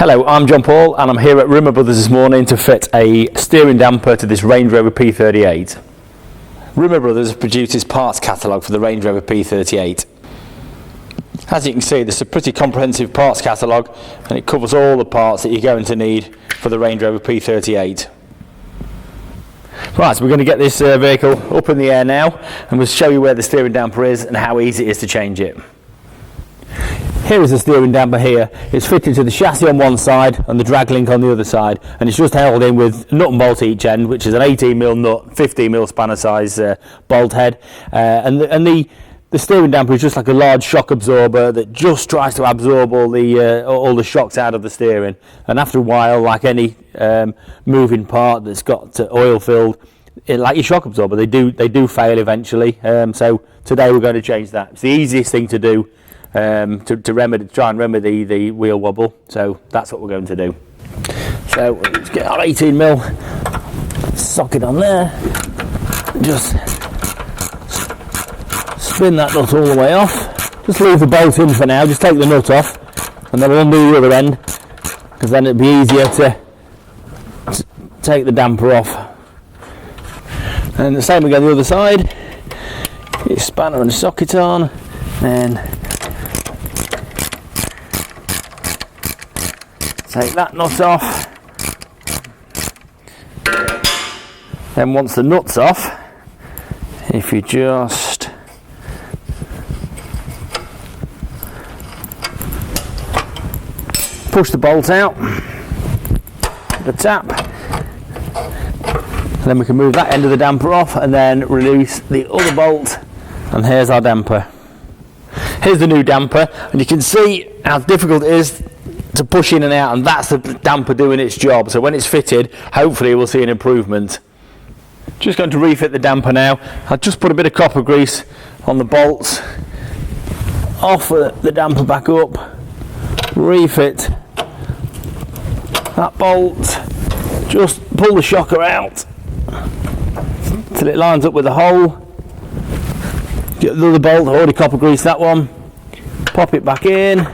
Hello, I'm John Paul and I'm here at Rimmer Brothers this morning to fit a steering damper to this Range Rover P38. Rimmer Brothers produces parts catalogue for the Range Rover P38. As you can see, this is a pretty comprehensive parts catalogue and it covers all the parts that you're going to need for the Range Rover P38. Right, so we're going to get this vehicle up in the air now and we'll show you where the steering damper is and how easy it is to change it. Here is the steering damper here. It's fitted to the chassis on one side and the drag link on the other side, and it's just held in with nut and bolt each end, which is an 18mm nut, 15mm spanner size bolt head, and the steering damper is just like a large shock absorber that just tries to absorb all the shocks out of the steering. And after a while, like any moving part that's got oil filled, like your shock absorber, they do fail eventually. So today we're going to change that. It's the easiest thing to do. To try and remedy the wheel wobble, so that's what we're going to do. So let's get our 18mm socket on there, just spin that nut all the way off, just leave the bolt in for now, just take the nut off and then we'll undo the other end because then it'll be easier to take the damper off. And the same again the other side, get your spanner and socket on, then take that nut off. Then once the nut's off, if you just push the bolt out, the tap, and then we can move that end of the damper off and then release the other bolt, and here's our damper. Here's the new damper, and you can see how difficult it is to push in and out, and that's the damper doing its job. So when it's fitted, hopefully we'll see an improvement. Just going to refit the damper now. I'll just put a bit of copper grease on the bolts, offer the damper back up, refit that bolt, just pull the shocker out till it lines up with the hole, get the other bolt, already copper grease that one, pop it back in,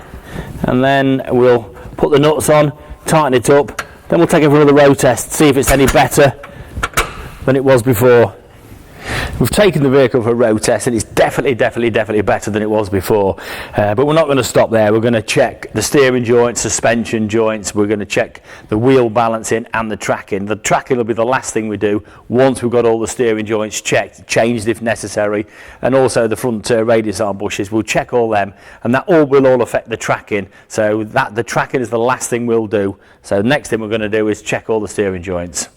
and then we'll put the nuts on, tighten it up, then we'll take it for another road test, see if it's any better than it was before. We've taken the vehicle for a road test and it's definitely better than it was before, but we're not going to stop there. We're going to check the steering joints, suspension joints, we're going to check the wheel balancing and the tracking. The tracking will be the last thing we do once we've got all the steering joints checked, changed if necessary, and also the front radius arm bushes. We'll check all them, and that will all affect the tracking, so the tracking is the last thing we'll do. So the next thing we're going to do is check all the steering joints.